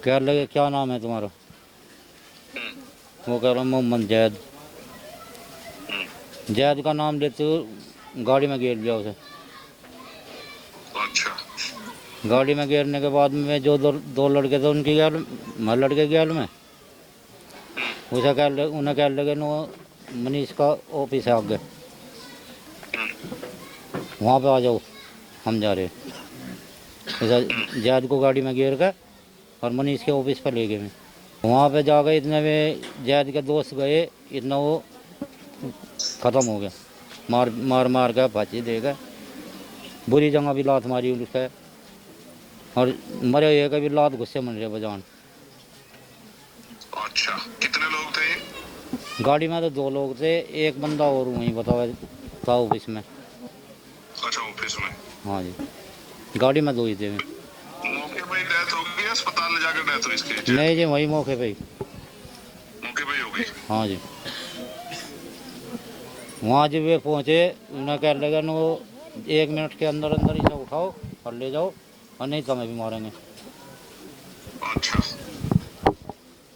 कह लगे क्या नाम है तुम्हारा? वो कह रहा मोहम्मद जैद। जैद का नाम लेते हुए गाड़ी में घेर लिया उसे। अच्छा। गाड़ी में घेरने के बाद में जो दो लड़के थे उनकी गैल मैं लड़के गैल में उसे उन्हें कह लगे नो मनीष का ऑफिस है आगे, वहाँ पे आ जाओ हम जा रहे। ऐसा जैद को गाड़ी में घेर कर और मनीष के ऑफिस पर ले गए। वहाँ पे जा गए, इतने में जैद के दोस्त गए, इतना वो ख़त्म हो गया। मार मार मार कर फांसी दे गए। बुरी जगह भी लात मारी उसका और मरे हुए का भी लात गुस्से मन रहे बजान। अच्छा, कितने लोग थे ये? गाड़ी में तो 2 लोग थे, एक बंदा और वहीं बतावा था ऑफिस में। अच्छा, ऑफिस में। हाँ जी, गाड़ी में 2 ही थे। मौके पे ही डेथ हो गई, अस्पताल ले जाकर डेथ हुई इसकी? नहीं जी, वही मौके पे ही। मौके पे ही हो गई? हाँ जी। वहाँ जब वे पहुँचे उन्हें कह लगा नो 1 मिनट के अंदर अंदर इसे उठाओ और ले जाओ और नहीं तो हमें भी मारेंगे। अच्छा,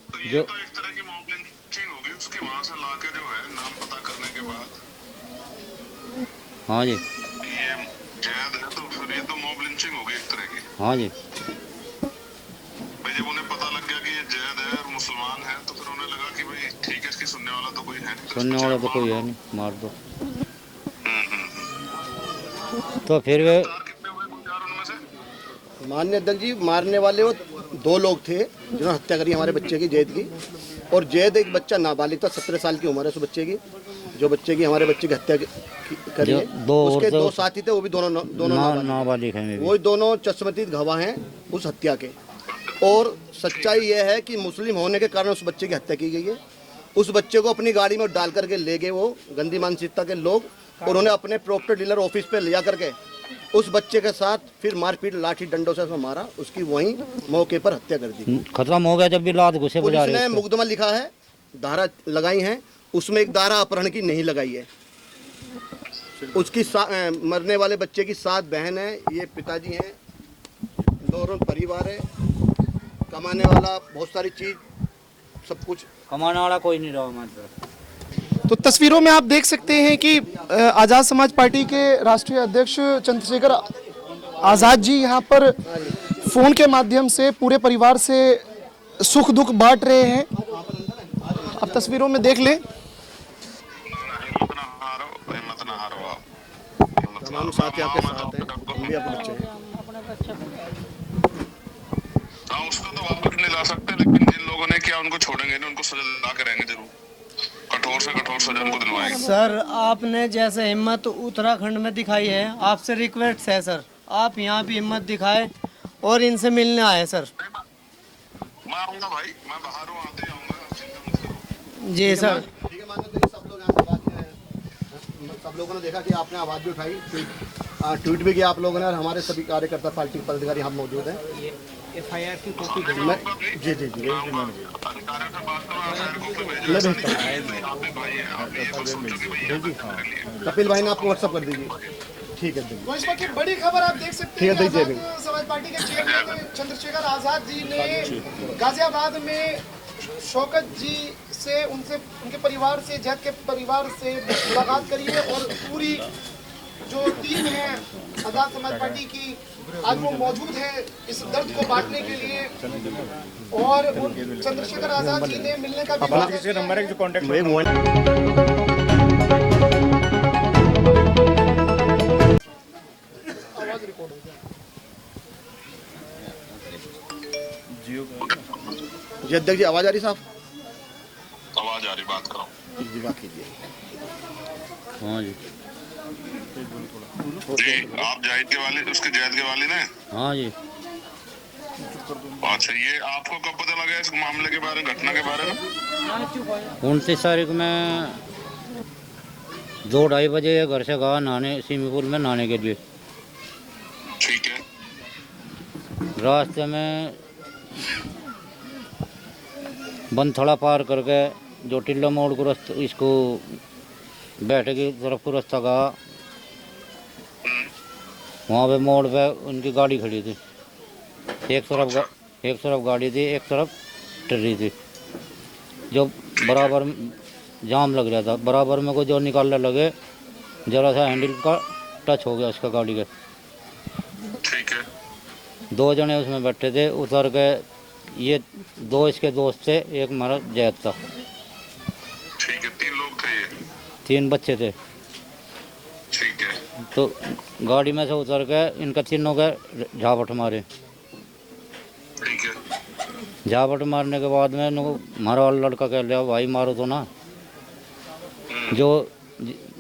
तो ये जो तो एक तरह की मॉब लिंचिंग होगी उसके वहां से लाके जो है नाम पता करने के बाद। हाँ जी। ये जैद है तो फिर ये तो मॉब लिंचिंग होगी एक तरह की। हाँ जी। भाई जब उन्हें पता लग गया कि ये जैद है और मुसलमान है तो फिर उन्हें लगा कि भाई ठीक है, इसकी सुनने वाला तो कोई है नहीं, सुनने वाला तो कोई है नहीं, मार दो। हम्म। तो फिर वे कितने हुए गुलजार उनमें से? माननीय अध्यक्ष जी, मारने वाले वो 2 लोग थे जिन्होंने हत्या करी हमारे बच्चे की, जैद की। और जैद एक बच्चा नाबालिग था, 17 साल की उम्र है उस बच्चे की, जो बच्चे की हमारे बच्चे की हत्या करी है। उसके 2 साथी थे, वो भी दोनों नाबालिग हैं। वो दोनों चश्मदीद गवाह हैं उस हत्या के। और सच्चाई यह है कि मुस्लिम होने के कारण उस बच्चे की हत्या की गई है। उस बच्चे को अपनी गाड़ी में डाल करके ले गए वो गंदी मानसिकता के लोग, और उन्हें अपने प्रॉपर्टी डीलर ऑफिस पे ले जा करके उस बच्चे के साथ फिर मारपीट लाठी डंडों से मारा, उसकी वहीं मौके पर हत्या कर दी। खत्म हो गया जब भी लात घुसे बजा रहे। पुलिस ने मुकदमा लिखा है, धारा लगाई है, उसमें एक धारा अपहरण की नहीं लगाई है। उसकी मरने वाले बच्चे की 7 बहन है, ये पिताजी हैं, दोनों परिवार है, कमाने वाला बहुत सारी चीज सब कुछ कमाने वाला कोई नहीं रहा हमारे। तो तस्वीरों में आप देख सकते हैं कि आज़ाद समाज पार्टी के राष्ट्रीय अध्यक्ष चंद्रशेखर आज़ाद जी यहाँ पर फ़ोन के माध्यम से पूरे परिवार से सुख दुख बांट रहे हैं। आप तस्वीरों में देख लें। तमाम साथी आपके साथ हैं, हम भी अपने बच्चे हैं। हाँ, उसको तो वापस नहीं ला सकते, लेकिन जिन लोगों ने किया उनको छोड़ेंगे नहीं, उनको सजा दिला के रहेंगे जरूर, कठोर से कठोर सजा उनको दिलवाएंगे। सर, आपने जैसे हिम्मत उत्तराखंड में दिखाई है, आपसे रिक्वेस्ट है सर, आप यहाँ भी हिम्मत दिखाए और इनसे मिलने आए सर। मैं आऊंगा भाई, मैं बाहर हूँ, आते ही आऊंगा। जी सर। ठीक है, माननीय अध्यक्ष, सब लोग यहाँ से बात किए, सब लोगों ने देखा कि आपने आवाज़ भी उठाई, ट्वीट भी किया आप लोगों ने, और हमारे सभी कार्यकर्ता पार्टी के पदाधिकारी यहाँ मौजूद हैं। FIR की कॉपी जी जी जी अधिकारियों से बात करो, FIR को भेजो। कपिल भाई ने आपको व्हाट्सअप कर दीजिए। ठीक है, तो इस वक्त की बड़ी खबर आप देख सकते ठीक है, हैं कि दीजिए आज़ाद समाज पार्टी के चेयरमैन चंद्रशेखर आज़ाद जी ने गाजियाबाद में शौकत जी से, उनके परिवार से, जैद के परिवार से मुलाकात करी है, और पूरी जो टीम है आज़ाद समाज पार्टी की आज वो मौजूद है इस दर्द को बांटने के लिए। और चंद्रशेखर आज़ाद जी ने मिलने का भी नंबर है जो कॉन्टेक्ट जी अध्यक्ष जी, आवाज़ आ रही साहब? आवाज आ रही, बात करो जी, बात कीजिए। हाँ जी। जी, आप जाहिद के वाले, उसके जैद के वाले ने? हाँ जी। अच्छा, ये आपको कब पता लगा इस मामले के बारे में, घटना के बारे में? 29 तारीख में 2-2:30 बजे घर से गया नहाने, स्विमिंग पूल में नहाने के लिए। ठीक है। रास्ते में बनथड़ा पार करके जो टिल्ला मोड़ को रास्ता, इसको बैठे की तरफ को रास्ता गया, वहाँ पे मोड़ पे उनकी गाड़ी खड़ी थी। एक तरफ एक तरफ गाड़ी थी, एक तरफ ट्री थी, जो बराबर जाम लग रहा था। बराबर में को जो निकालने लगे, जरा सा हैंडल का टच हो गया उसका गाड़ी के। ठीक है। 2 जने उसमें बैठे थे, उतर के ये 2 इसके दोस्त थे, एक हमारा जैद था। ठीक है, 3 लोग थे ये। 3 बच्चे थे। ठीक है। तो गाड़ी में से उतर के इनका तीनों के झापट मारे। ठीक है। झापट मारने के बाद में हमारा वाला लड़का कह लिया, भाई मारो तो ना। जो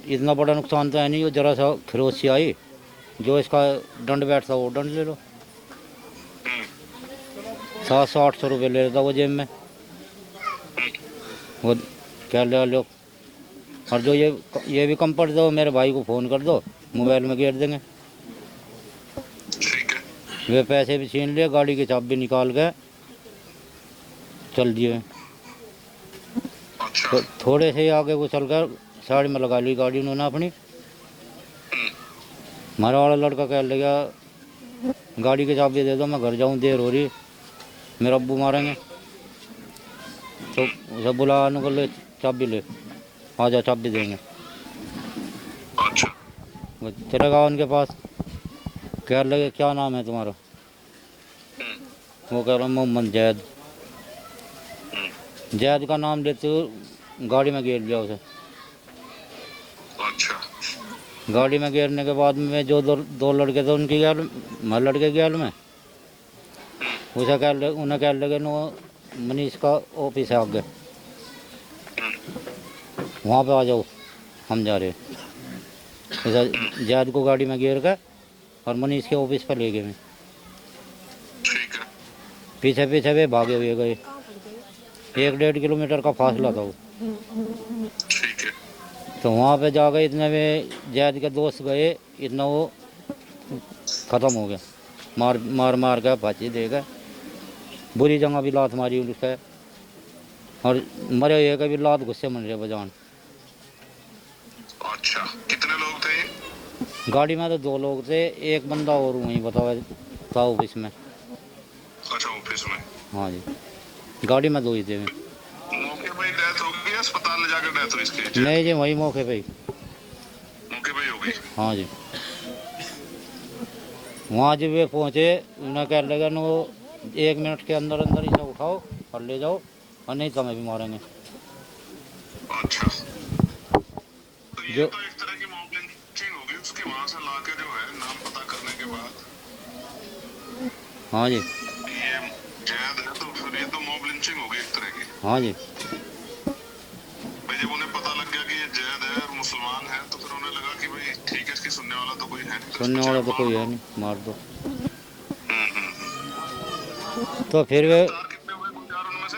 इतना बड़ा नुकसान तो है नहीं, वो जरा सा खरोच सी आई, जो इसका दंड बैठता वो दंड ले लो। 700-800 रुपये ले लेता वो जेब में। वो क्या ले लो, और जो ये भी कम पड़ दो, मेरे भाई को फ़ोन कर दो, मोबाइल में गिर देंगे। ठीक है। वे पैसे भी छीन लिए, गाड़ी की चाबी निकाल के चल दिए। अच्छा। तो थोड़े से ही आगे वो चल कर साइड में लगा ली गाड़ी उन्होंने अपनी। हमारा वाला लड़का कह लगा, गाड़ी की चाबी दे दो, मैं घर जाऊं, देर हो रही, मेरा अब्बू मारेंगे। तो उसे बुला को ले, चाबी ले, आ जा, चाबी देंगे। अच्छा। वो चले गया उनके पास, कह लगे क्या नाम है तुम्हारा? वो कह रहा मोहम्मद जैद। जैद का नाम लेते हुए गाड़ी में घेर लिया उसे। अच्छा। गाड़ी में घेरने के बाद में जो 2 लड़के थे उनकी गैल, हमारे लड़के की गैल में, उसे उन्हें कह लगे नो मनीष का ऑफिस है आगे, वहाँ पे आ जाओ, हम जा रहे। उसे जैद को गाड़ी में घेर कर और मनीष के ऑफिस पर ले गए। मैं ठीक है। पीछे पीछे वे भागे हुए गए। 1-1.5 किलोमीटर का फासला था वो। ठीक है। तो वहाँ पे जा गए, इतने में जैद के दोस्त गए, इतना वो ख़त्म हो गया। मार मार के फांसी दे गए। बुरी जगह भी लात मारी उसका, और मरे हुए का भी लात गुस्से मन रहे बजान। अच्छा, कितने लोग थे ये? गाड़ी में तो 2 लोग थे, एक बंदा और वहीं बतावा था ऑफिस में। अच्छा, ऑफिस में। हाँ जी, गाड़ी में 2 ही थे। मौके पे ही डेथ हो गई, अस्पताल ले जाकर डेथ हुई इसकी? नहीं जी, वही मौके पे ही। मौके पे ही हो गई? हाँ जी। वहाँ जब वे पहुँचे, उन्हें कह लगा नो 1 मिनट के अंदर अंदर इसे उठाओ और ले जाओ, और नहीं तो हमें भी मारेंगे। अच्छा। तो ये जो तो एक तरह की मॉब लिंचिंग होगी उसकी, वहाँ से लाके जो है नाम पता करने के बाद। हाँ जी। ये जैद है, तो फिर ये तो मॉब लिंचिंग होगी एक तरह की। हाँ जी। भाई जब उन्हें पता लग गया कि ये जैद है और मुसलमान है, तो फिर उन्हें लगा कि भाई ठीक है, इसकी सुनने वाला तो कोई है नहीं, सुनने वाला तो कोई है नहीं, मार दो। तो फिर वे कितने हुए कुछ यार उनमें से?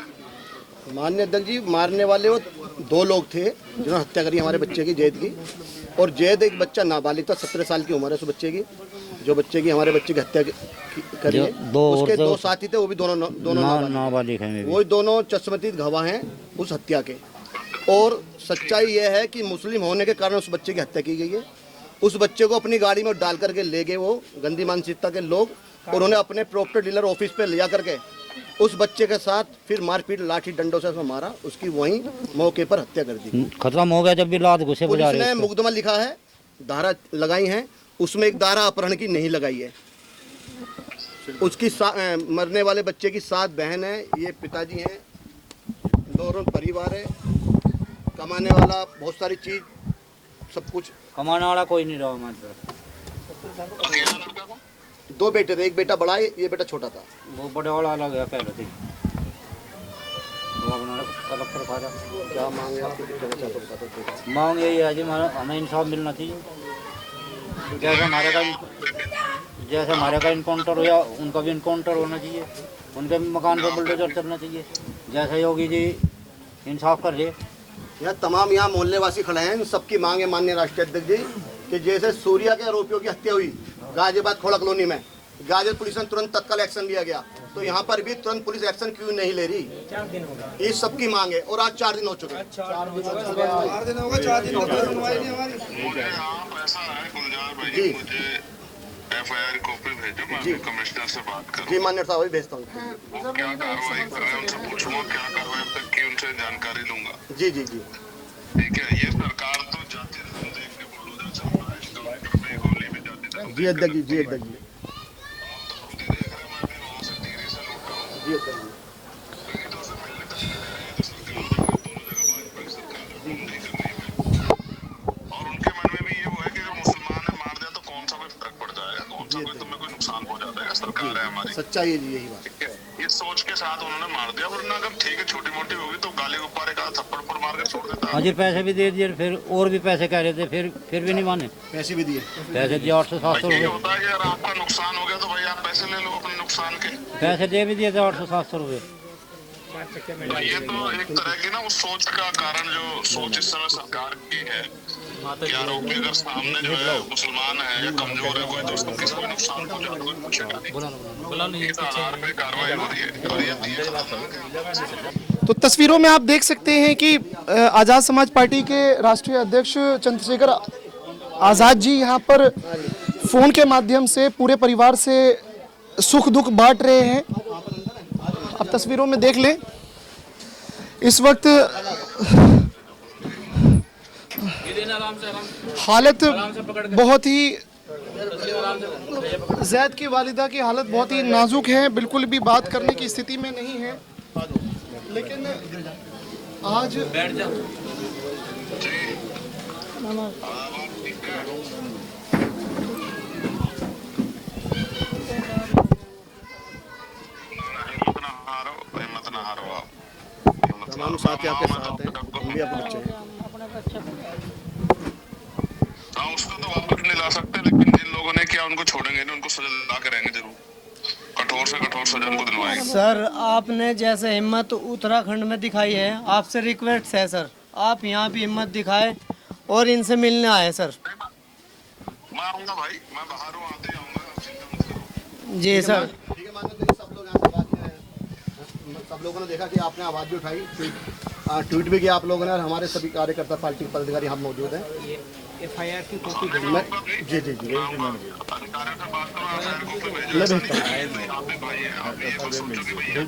माननीय अध्यक्ष जी, मारने वाले वो 2 लोग थे जिन्होंने हत्या करी हमारे बच्चे की, जैद की। और जैद एक बच्चा नाबालिग था, 17 साल की उम्र है उस बच्चे की, जो बच्चे की हमारे बच्चे की हत्या करी है। उसके 2 साथी थे, वो भी दोनों नाबालिग हैं। वो दोनों चश्मदीद गवाह हैं उस हत्या के। और सच्चाई यह है कि मुस्लिम होने के कारण उस बच्चे की हत्या की गई है। उस बच्चे को अपनी गाड़ी में डाल करके ले गए वो गंदी मानसिकता के लोग, और उन्होंने अपने प्रॉपर्टी डीलर ऑफिस पे ले जा करके उस बच्चे के साथ फिर मारपीट, लाठी डंडों से उसको मारा, उसकी वहीं मौके पर हत्या कर दी। खत्म हो गया जब भी लात घुसे बजा पुलिस रहे। ने मुकदमा लिखा है, धारा लगाई है, उसमें एक धारा अपहरण की नहीं लगाई है। उसकी मरने वाले बच्चे की 7 बहन है, ये पिताजी हैं, 2 परिवार है, कमाने वाला बहुत सारी चीज, सब कुछ। कमाने वाला कोई नहीं रहा हमारे। 2 बेटे थे, एक बेटा बड़ा है, ये बेटा छोटा था। वो बड़े वाला अलग है, पहले थी वो अपना अलग पर खा रहा। क्या मांगे आपके बेटे का, चाहते हो बता दो। मांग यही है जी, हमें इंसाफ मिलना चाहिए। जैसे हमारे का इनकाउंटर हो, या उनका भी इनकाउंटर होना चाहिए, उनके भी मकान पर बुलडोजर चलना चाहिए, जैसे योगी जी इंसाफ कर रहे। यह तमाम यहाँ मोहल्ले वासी खड़े हैं, सबकी मांग है माननीय राष्ट्रीय अध्यक्ष जी कि जैसे सूर्या के आरोपियों की हत्या हुई गाजियाबाद खोड़ा कॉलोनी में, गाजियाबाद पुलिस ने तुरंत तत्काल एक्शन लिया गया, तो यहाँ पर भी तुरंत पुलिस एक्शन क्यों नहीं ले रही? 4 दिन हो गए, ये सबकी मांग है, और आज 4 दिन हो चुके हैं। 4 दिन हो गए, 4 दिन हो गए। मुझे आप ऐसा है गुलजार भाई, जी। मुझे FIR कॉपी भेजो, मैं अभी कमिश्नर से बात जी करूँ। मान्य साहब, अभी भेजता हूँ। वो क्या कार्रवाई कर रहे हैं उनसे पूछूंगा, क्या कार्रवाई अब तक की उनसे जानकारी लूंगा। जी जी जी ठीक है, ये सरकार तो जाति धर्म देख के बुलडोजर चल रहा है, काउंटर पे गोली भी जाति धर्म जी अध्यक्ष जी, जी अध्यक्ष जी, देख रहे हैं। मैं भी वहाँ से धीरे से लौटा हूँ, जी अध्यक्ष जी। लेकिन तो उसे मिलने तक नहीं रहे, तो सरकार दोनों जगह भाजपा की सरकार है, वो नहीं कर रही है। और उनके मन में भी ये वो है कि अगर मुसलमान है मार दिया तो कौन सा कोई फर्क पड़ जाएगा, कौन सा कोई तुम्हें कोई नुकसान पहुंचा देगा, सरकार है हमारी। सच्चाई है जी, यही बात। ठीक है, ये सोच के साथ उन्होंने मार दिया, वरना अगर ठीक है छोटी मोटी होगी तो गाली गुब्बारे का थप्पड़ पर मार के छोड़ देता। हाँ जी, पैसे भी दे दिए, फिर और भी पैसे कह रहे थे, फिर भी नहीं माने। पैसे भी दिए। पैसे दिए 800-700 यही रुपये, होता है कि अगर आपका नुकसान हो गया तो भाई आप पैसे ले लो अपने नुकसान के। पैसे दे भी दिए थे 800-700 रुपये। तो ये तो एक तरह की ना उस सोच का कारण, जो सोच इस समय सरकार की है कि आरोपी अगर सामने जो है मुसलमान है या कमजोर है कोई, तो उसको किसी को नुकसान पहुंचा तो कोई पूछेगा नहीं। इस आधार पे कार्रवाई हो रही है और ये खतरनाक है। तो तस्वीरों में आप देख सकते हैं कि आज़ाद समाज पार्टी के राष्ट्रीय अध्यक्ष चंद्रशेखर आज़ाद जी यहाँ पर फ़ोन के माध्यम से पूरे परिवार से सुख दुख बांट रहे हैं। आप तस्वीरों में देख लें, इस वक्त हालत बहुत ही, जैद की वालिदा की हालत बहुत ही नाजुक है, बिल्कुल भी बात करने की स्थिति में नहीं है। लेकिन आज हिम्मत ना हारो आप। तमाम साथी आपके साथ हैं, हम भी आपके बच्चे हैं। हाँ, उसको तो वापस नहीं ला सकते, लेकिन जिन लोगों ने किया उनको छोड़ेंगे नहीं, उनको सजा दिला के रहेंगे जरूर, कठोर से कठोर सजा उनको दिलवाएंगे। सर, आपने जैसे हिम्मत उत्तराखंड में दिखाई है, आपसे रिक्वेस्ट है सर, आप यहाँ भी हिम्मत दिखाए और इनसे मिलने आए सर। मैं आऊंगा भाई, मैं बाहर हूँ, आते ही आऊंगा, आप चिंता मत करो। जी सर। ठीक है मान्य जी, सब लोग यहाँ से बात किए हैं। सब लोगों ने देखा कि आपने आवाज़ भी उठाई, ट्वीट भी किया आप लोगों ने, और हमारे सभी कार्यकर्ता पार्टी के पदाधिकारी हम मौजूद हैं। FIR की कॉपी मैं जी जी जी अधिकारियों से बात करो, FIR कॉपी भेजो। मैं भेजता हूँ। आप भी भाई हैं, आप भी ये मत सोचो कि भैया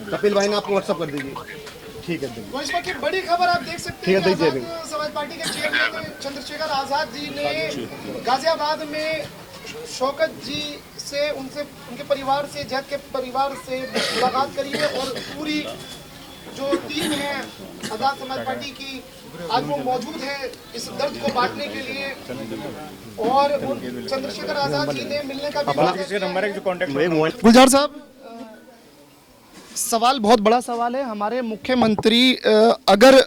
कपिल भाई ने आपको व्हाट्सअप कर दीजिए। ठीक है दीजिए। तो इस वक्त की बड़ी खबर आप देख सकते ठीक हैं है, कि दीजिए आज़ाद समाज पार्टी के चेयरमैन चंद्रशेखर आज़ाद जी ने गाजियाबाद में शौकत जी से, उनके परिवार से, जैद के परिवार से मुलाकात करी है और पूरी जो टीम है आज़ाद समाज पार्टी की आज वो मौजूद है इस दर्द को बांटने के लिए। और चंद्रशेखर आज़ाद जी ने मिलने का भी गुलजार साहब, सवाल बहुत बड़ा सवाल है। हमारे मुख्यमंत्री अगर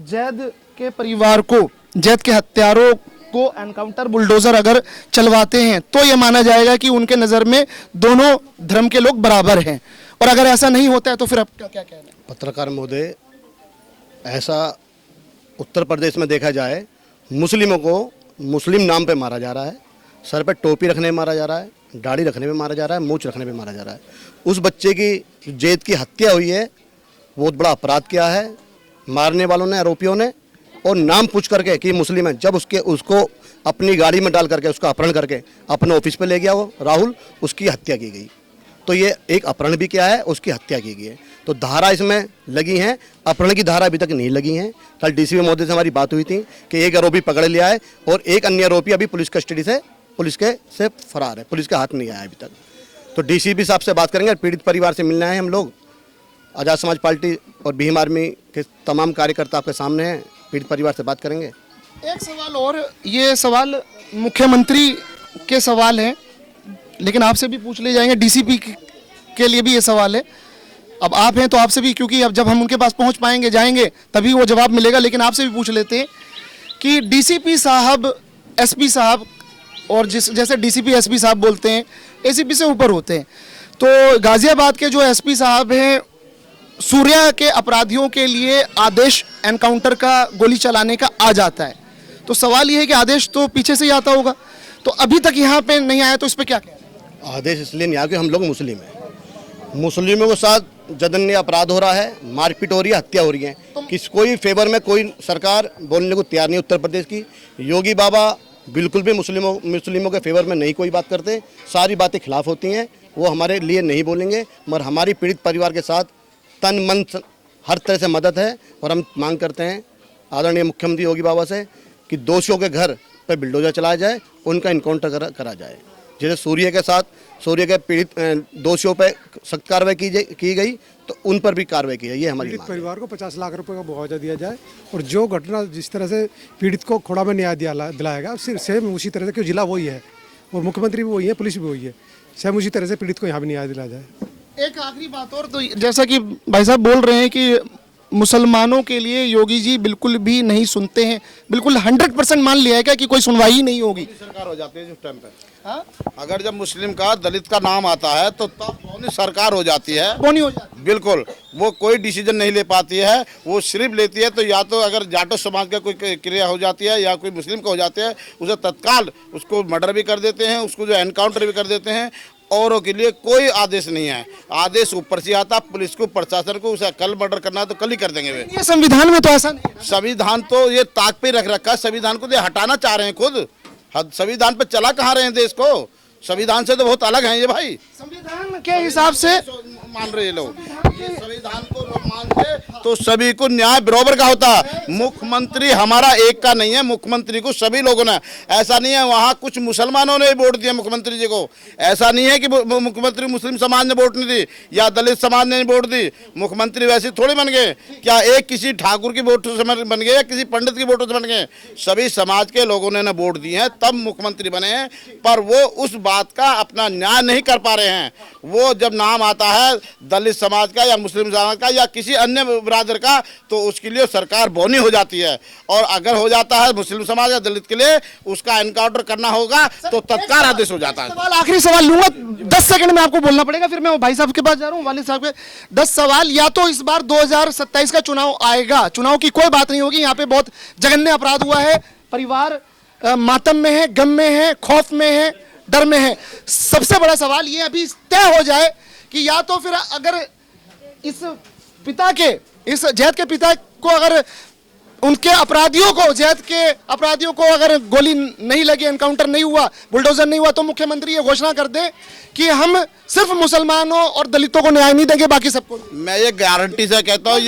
जैद के परिवार को, जैद के हत्यारों को एनकाउंटर बुलडोजर अगर चलवाते हैं तो ये माना जाएगा कि उनके नज़र में दोनों धर्म के लोग बराबर हैं, और अगर ऐसा नहीं होता है तो फिर आपका क्या कहना है? पत्रकार महोदय, ऐसा उत्तर प्रदेश में देखा जाए, मुस्लिमों को मुस्लिम नाम पे मारा जा रहा है, सर पे टोपी रखने में मारा जा रहा है, दाढ़ी रखने में मारा जा रहा है, मूंछ रखने में मारा जा रहा है। उस बच्चे की जैद की हत्या हुई है, बहुत बड़ा अपराध किया है मारने वालों ने, आरोपियों ने, और नाम पूछ करके कि मुस्लिम है, जब उसको अपनी गाड़ी में डाल करके उसका अपहरण करके अपने ऑफिस पे ले गया वो राहुल, उसकी हत्या की गई। तो ये एक अपहरण भी किया है, उसकी हत्या की गई है। तो धारा इसमें लगी हैं, अपहरण की धारा अभी तक नहीं लगी हैं। कल डीसीपी महोदय से हमारी बात हुई थी कि एक आरोपी पकड़ लिया है और एक अन्य आरोपी अभी पुलिस कस्टडी से, पुलिस के से फरार है, पुलिस के हाथ नहीं आया अभी तक। तो डीसीपी साहब से बात करेंगे, पीड़ित परिवार से मिलना है हम लोग। आज़ाद समाज पार्टी और भीम आर्मी के तमाम कार्यकर्ता आपके सामने हैं, पीड़ित परिवार से बात करेंगे। एक सवाल और, ये सवाल मुख्यमंत्री के सवाल हैं, लेकिन आपसे भी पूछ ले जाएंगे, डीसीपी के लिए भी ये सवाल है। अब आप हैं तो आपसे भी, क्योंकि अब जब हम उनके पास पहुंच पाएंगे, जाएंगे, तभी वो जवाब मिलेगा, लेकिन आपसे भी पूछ लेते हैं कि डीसीपी साहब, एसपी साहब, और जैसे डीसीपी एसपी साहब बोलते हैं, एसीपी से ऊपर होते हैं, तो गाजियाबाद के जो एसपी साहब हैं, सूर्या के अपराधियों के लिए आदेश एनकाउंटर का, गोली चलाने का आ जाता है। तो सवाल ये है कि आदेश तो पीछे से ही आता होगा, तो अभी तक यहाँ पे नहीं आया, तो इस पर क्या कहना है? आदेश इसलिए नहीं आया कि हम लोग मुस्लिम हैं, मुस्लिमों के साथ जघन्य अपराध हो रहा है, मारपीट हो रही है, हत्या हो रही है। किस कोई फेवर में कोई सरकार बोलने को तैयार नहीं उत्तर प्रदेश की। योगी बाबा बिल्कुल भी मुस्लिमों के फेवर में नहीं कोई बात करते, सारी बातें खिलाफ होती हैं, वो हमारे लिए नहीं बोलेंगे। मगर हमारी पीड़ित परिवार के साथ तन मन हर तरह से मदद है और हम मांग करते हैं आदरणीय मुख्यमंत्री योगी बाबा से कि दोषियों के घर पर बिल्डोजर चलाया जाए, उनका इनकाउंटर करा जाए। जैसे सूर्य के पीड़ित दोषियों पर सख्त कार्रवाई की गई तो उन पर भी कार्रवाई की जाए, ये हमारी मांग है। परिवार को 50 लाख रुपए का मुआवजा दिया जाए और जो घटना जिस तरह से पीड़ित को खोड़ा में न्याय दिलाएगा सिर्फ सेम उसी तरह से, क्योंकि जिला वही है और मुख्यमंत्री भी वही है, पुलिस भी वही है, सेम उसी तरह से पीड़ित को यहाँ भी न्याय दिलाया जाए। एक आखिरी बात और, तो जैसा कि भाई साहब बोल रहे हैं कि मुसलमानों के लिए योगी जी बिल्कुल भी नहीं सुनते हैं, बिल्कुल 100% मान लिया है क्या कि कोई सुनवाई ही नहीं होगी? सरकार हो जाती है जिस टाइम पे, हाँ? अगर जब मुस्लिम का दलित का नाम आता है तो तब कौन सरकार हो जाती है, कौन ही हो जाती है? बिल्कुल वो कोई डिसीजन नहीं ले पाती है, वो सिर्फ लेती है तो या तो अगर जाटो समाज का कोई क्रिया हो जाती है या कोई मुस्लिम का हो जाता है, उसे तत्काल उसको मर्डर भी कर देते हैं, उसको जो एनकाउंटर भी कर देते हैं। औरों के लिए कोई आदेश नहीं है, आदेश ऊपर से आता, पुलिस को प्रशासन को, उसे कल मर्डर करना है तो कल ही कर देंगे वे। ये संविधान में तो ऐसा नहीं है। संविधान तो ये ताक पे रख रखा है, संविधान को ये हटाना चाह रहे हैं खुद। संविधान पे चला कहाँ रहे हैं देश को, संविधान से तो बहुत अलग हैं ये भाई। संविधान के हिसाब से मान रहे ये लोग, ये संविधान को लोग मानते तो सभी को न्याय बराबर का होता। मुख्यमंत्री हमारा एक का नहीं है, मुख्यमंत्री को सभी लोगों ने, ऐसा नहीं है वहाँ कुछ मुसलमानों ने वोट दिया मुख्यमंत्री जी को, ऐसा नहीं है कि मुख्यमंत्री मुस्लिम समाज ने वोट नहीं दी या दलित समाज ने वोट दी। मुख्यमंत्री वैसे थोड़े बन गए, क्या एक किसी ठाकुर की वोट से बन गए या किसी पंडित की वोटों से बन गए? सभी समाज के लोगों ने वोट दिए हैं तब मुख्यमंत्री बने हैं, पर वो उस बात का अपना न्याय नहीं कर पा रहे हैं। वो जब नाम आता है दलित समाज का या मुस्लिम समाज का या किसी अन्य बिरादर का तो उसके लिए सरकार बौनी हो जाती है, और अगर हो जाता है मुस्लिम समाज या दलित के लिए उसका एनकाउंटर करना होगा तो तत्काल आदेश हो जाता है। सवाल, आखिरी सवाल लूंगा, 10 सेकंड में आपको बोलना पड़ेगा, फिर मैं भाई साहब के पास जा रहा हूँ, वालिद साहब के 10 सवाल। या तो इस बार 2027 का चुनाव आएगा, चुनाव की कोई बात नहीं होगी, यहाँ पे बहुत जघन्य अपराध हुआ है, परिवार मातम में है, गम में है, खौफ में है, डर में है। सबसे बड़ा सवाल ये अभी तय हो जाए कि या तो फिर अगर इस पिता के, इस जैद के पिता को अगर उनके अपराधियों को, जैद के अपराधियों को अगर गोली नहीं लगी, एनकाउंटर नहीं हुआ, बुलडोजर नहीं हुआ, तो मुख्यमंत्री ये घोषणा कर दे कि हम सिर्फ मुसलमानों और दलितों को न्याय नहीं देंगे, बाकी सबको। मैं ये गारंटी से कहता हूँ,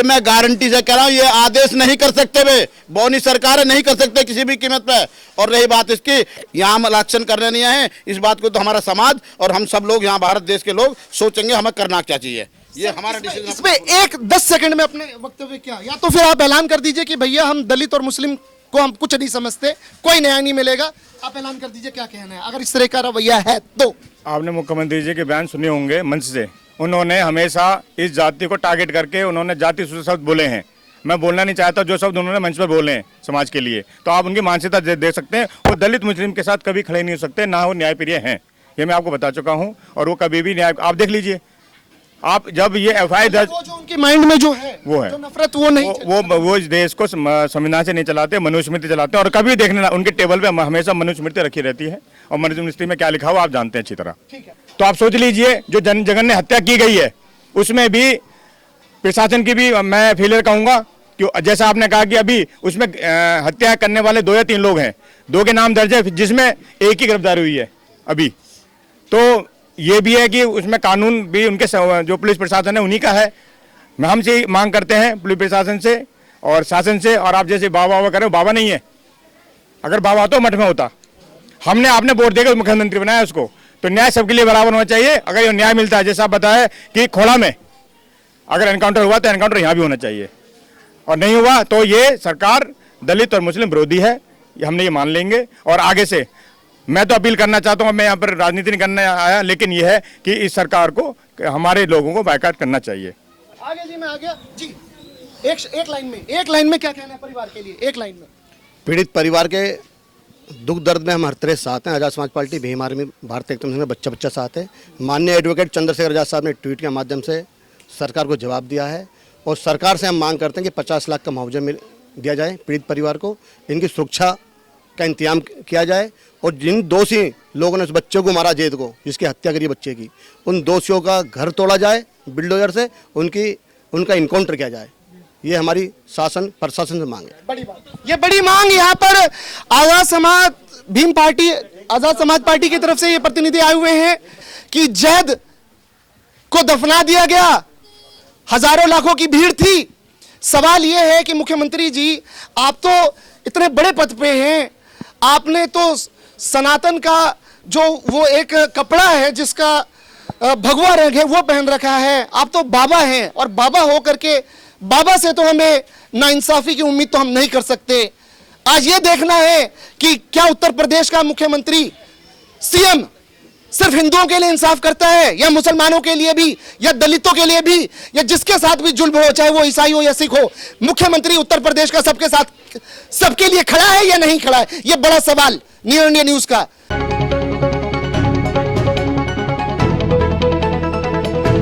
मैं गारंटी से कह रहा हूँ, ये आदेश नहीं कर सकते वे, बौनी सरकार नहीं कर सकते किसी भी कीमत पे। और रही बात इसकी, यहाँ हम इलेक्शन करने नहीं आए, इस बात को तो हमारा समाज और हम सब लोग यहाँ भारत देश के लोग सोचेंगे हमें करना क्या चाहिए, ये हमारा डिसीजन। इसमें एक 10 सेकंड में अपने वक्तव्य क्या, या तो फिर आप ऐलान कर दीजिए कि भैया हम दलित और मुस्लिम को हम कुछ नहीं समझते, कोई न्याय नहीं मिलेगा, आप ऐलान कर दीजिए क्या कहना है अगर इस तरह का रवैया है तो। आपने मुख्यमंत्री जी के बयान सुने होंगे मंच से, उन्होंने हमेशा इस जाति को टारगेट करके उन्होंने जाति शब्द बोले हैं। मैं बोलना नहीं चाहता जो शब्द उन्होंने मंच पर बोले हैं समाज के लिए, तो आप उनकी मानसिकता दे सकते हैं। वो दलित मुस्लिम के साथ कभी खड़े नहीं हो सकते, ना वो न्यायप्रिय हैं, ये मैं आपको बता चुका हूँ। और वो कभी भी न्याय, आप देख लीजिए, आप जब ये एफआईआर दर्ज, जो उनके माइंड में जो है जो नफरत, वो नहीं, वो इस देश को संविधान से नहीं चलाते, मनुस्मृति चलाते हैं। और कभी देखने उनके टेबल पे हमेशा मनुस्मृति रखी रहती है, और मनुस्मृति में क्या लिखा हुआ आप जानते हैं अच्छी तरह। तो आप सोच लीजिए, जो जघन्य हत्या की गई है उसमें भी प्रशासन की भी मैं फेलियर कहूंगा, कि जैसा आपने कहा कि अभी उसमें हत्या करने वाले 2 या 3 लोग हैं, 2 के नाम दर्ज है, जिसमें एक ही गिरफ्तारी हुई है अभी। तो ये भी है कि उसमें कानून भी उनके जो पुलिस प्रशासन है उन्हीं का है। मैं हमसे मांग करते हैं पुलिस प्रशासन से और शासन से, और आप जैसे बाबा कर रहे हो, बाबा नहीं है, अगर बाबा होता मठ में होता। हमने आपने वोट देकर मुख्यमंत्री बनाया उसको, तो न्याय सबके लिए बराबर होना चाहिए। अगर ये न्याय मिलता है, जैसा आप बताया कि खोड़ा में अगर एनकाउंटर हुआ तो एनकाउंटर यहाँ भी होना चाहिए, और नहीं हुआ तो ये सरकार दलित और मुस्लिम विरोधी है, हमने ये मान लेंगे। और आगे से मैं तो अपील करना चाहता हूँ, मैं यहाँ पर राजनीति नहीं करने आया, लेकिन यह है कि इस सरकार को, हमारे लोगों को बायकॉट करना चाहिए। आगे जी, मैं आ गया जी, एक लाइन में क्या कहना है परिवार के लिए, एक लाइन में। पीड़ित परिवार के दुख दर्द में हम हर तरह साथ हैं। आज़ाद समाज पार्टी, भीम आर्मी, भारतीय एकता में बच्चा साथ है। माननीय एडवोकेट चंद्रशेखर आजाद साहब ने ट्वीट के माध्यम से सरकार को जवाब दिया है, और सरकार से हम मांग करते हैं कि 50 लाख का मुआवजा दिया जाए पीड़ित परिवार को, इनकी सुरक्षा का इंतजाम किया जाए, और जिन दोषी लोगों ने उस बच्चे को मारा, जैद को, जिसकी हत्या करी बच्चे की, उन दोषियों का घर तोड़ा जाए बिल्डोजर से, उनका इनकाउंटर किया जाए। ये हमारी शासन प्रशासन से मांग है। बड़ी बात, ये बड़ी मांग यहाँ पर आजाद समाज भीम पार्टी, आजाद समाज पार्टी की तरफ से ये प्रतिनिधि आए हुए हैं कि जैद को दफना दिया गया, हजारों लाखों की भीड़ थी। सवाल ये है कि मुख्यमंत्री जी, आप तो इतने बड़े पद पे हैं, आपने तो सनातन का जो वो एक कपड़ा है जिसका भगवा रंग है वो पहन रखा है, आप तो बाबा हैं, और बाबा हो करके बाबा से तो हमें नाइंसाफी की उम्मीद तो हम नहीं कर सकते। आज ये देखना है कि क्या उत्तर प्रदेश का मुख्यमंत्री सीएम सिर्फ हिंदुओं के लिए इंसाफ करता है या मुसलमानों के लिए भी, या दलितों के लिए भी, या जिसके साथ भी जुल्म हो, चाहे वो ईसाई हो या सिख हो, मुख्यमंत्री उत्तर प्रदेश का सबके साथ सबके लिए खड़ा है या नहीं खड़ा है? ये बड़ा सवाल न्यूज़ का।